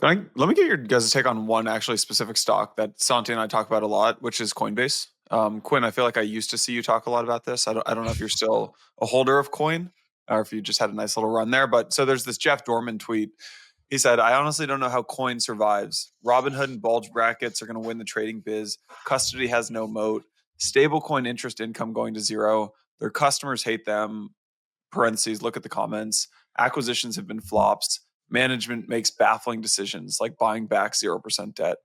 Let me get your guys' take on one actually specific stock that Santi and I talk about a lot, which is Coinbase. Quinn, I feel like I used to see you talk a lot about this. I don't know if you're still a holder of Coin or if you just had a nice little run there. But so there's this Jeff Dorman tweet. He said, I honestly don't know how Coin survives. Robinhood and bulge brackets are going to win the trading biz. Custody has no moat. Stablecoin interest income going to zero. Their customers hate them. Parentheses, look at the comments. Acquisitions have been flops. Management makes baffling decisions like buying back 0% debt.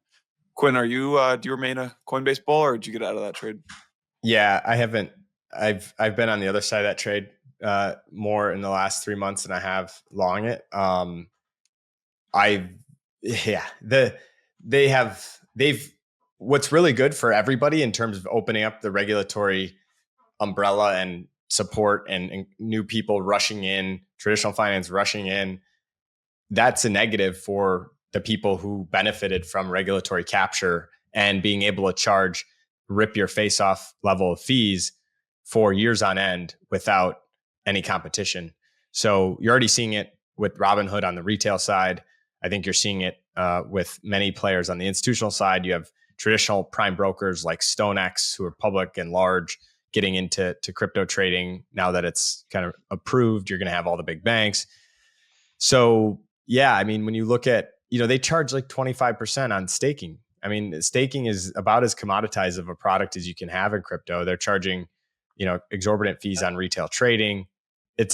Quinn, are you do you remain a Coinbase bull or did you get out of that trade? Yeah, I haven't. I've been on the other side of that trade more in the last 3 months than I have long it. I yeah they've what's really good for everybody in terms of opening up the regulatory umbrella and support and new people rushing in, traditional finance rushing in. That's a negative for the people who benefited from regulatory capture and being able to charge rip your face off level of fees for years on end without any competition. So you're already seeing it with Robinhood on the retail side. I think you're seeing it with many players on the institutional side. You have traditional prime brokers like StoneX, who are public and large, getting into crypto trading now that it's kind of approved. You're going to have all the big banks. So yeah, I mean, when you look at, they charge like 25% on staking. I mean, staking is about as commoditized of a product as you can have in crypto. They're charging, exorbitant fees on retail trading. I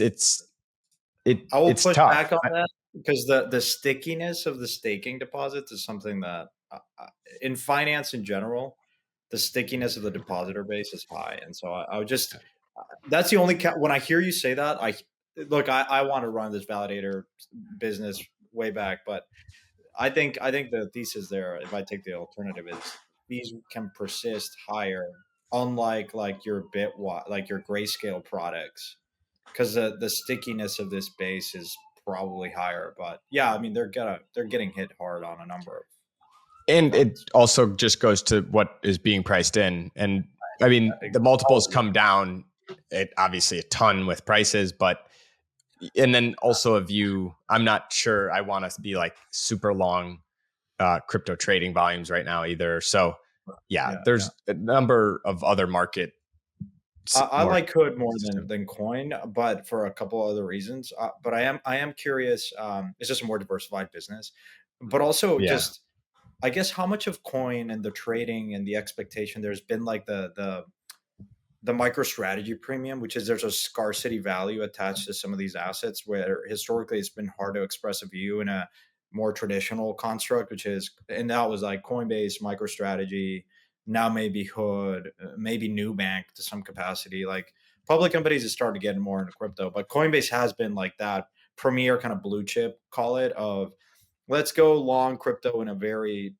will It's push tough. back on that because the stickiness of the staking deposits is something that in finance in general, the stickiness of the depositor base is high. And so I would just, that's the only, when I hear you say that, I want to run this validator business way back, but I think the thesis there, if I take the alternative, is these can persist higher, unlike like your like your grayscale products, because the stickiness of this base is probably higher. But yeah, I mean they're getting hit hard on a number of And fronts. it also just goes to what is being priced in. And I mean, the multiples come down, obviously a ton with prices, but and then also a view, I'm not sure I want to be like super long crypto trading volumes right now either. So there's a number of other market. I like Hood more than Coin, but for a couple other reasons. But I am curious. It's just a more diversified business, but also just I guess how much of Coin and the trading and the expectation there's been like the MicroStrategy premium, which is there's a scarcity value attached to some of these assets where historically it's been hard to express a view in a more traditional construct, which is, and that was like Coinbase, MicroStrategy, now maybe Hood, maybe Nubank to some capacity. Like public companies have started getting more into crypto, but Coinbase has been like that premier kind of blue chip, call it, of let's go long crypto in a very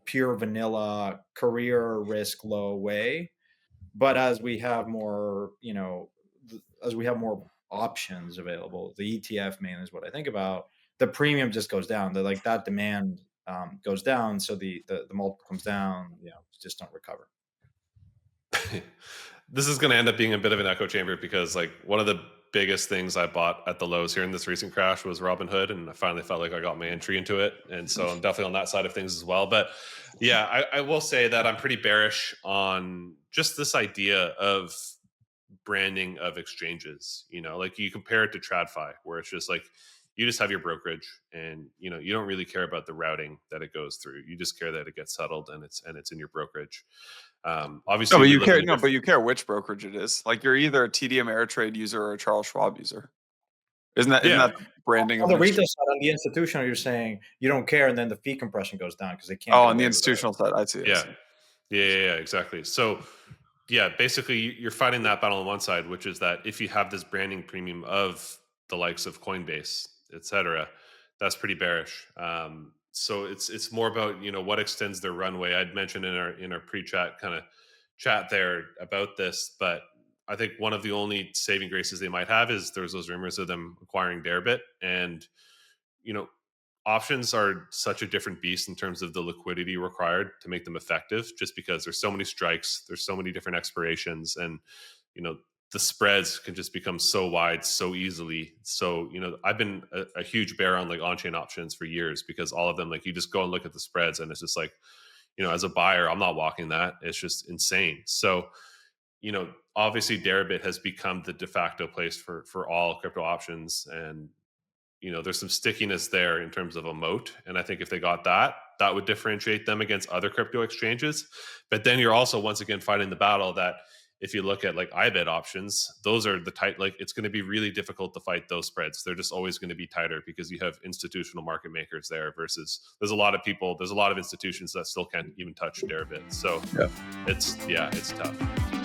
pure vanilla career risk low way. But as we have more, as we have more options available, the ETF mainly is what I think about. The premium just goes down. The like that demand goes down, so the multiple comes down. Just don't recover. This is going to end up being a bit of an echo chamber because like one of the biggest things I bought at the lows here in this recent crash was Robinhood, and I finally felt like I got my entry into it, and so I'm definitely on that side of things as well. But yeah, I will say that I'm pretty bearish on just this idea of branding of exchanges. Like you compare it to TradFi, where it's just like you just have your brokerage, and you don't really care about the routing that it goes through. You just care that it gets settled and it's in your brokerage. Obviously, but you care. No, but you care which brokerage it is. Like you're either a TD Ameritrade user or a Charles Schwab user. Isn't that branding? On the retail side, on the institutional, you're saying you don't care, and then the fee compression goes down because they can't. Oh, on the institutional side, I see. Yeah, exactly. So, yeah, basically, you're fighting that battle on one side, which is that if you have this branding premium of the likes of Coinbase, etc., that's pretty bearish. So it's more about what extends their runway. I'd mentioned in our pre-chat kind of chat there about this, but I think one of the only saving graces they might have is there's those rumors of them acquiring Deribit, and options are such a different beast in terms of the liquidity required to make them effective, just because there's so many strikes, there's so many different expirations, and the spreads can just become so wide so easily. So, I've been a huge bear on like on-chain options for years, because all of them, like, you just go and look at the spreads and it's just like, as a buyer, I'm not walking that. It's just insane. So, obviously Deribit has become the de facto place for all crypto options. And, there's some stickiness there in terms of a moat. And I think if they got that, that would differentiate them against other crypto exchanges. But then you're also, once again, fighting the battle that if you look at like IBIT options, those are the tight, like it's going to be really difficult to fight those spreads. They're just always going to be tighter because you have institutional market makers there versus there's a lot of institutions that still can't even touch Deribit. So it's tough.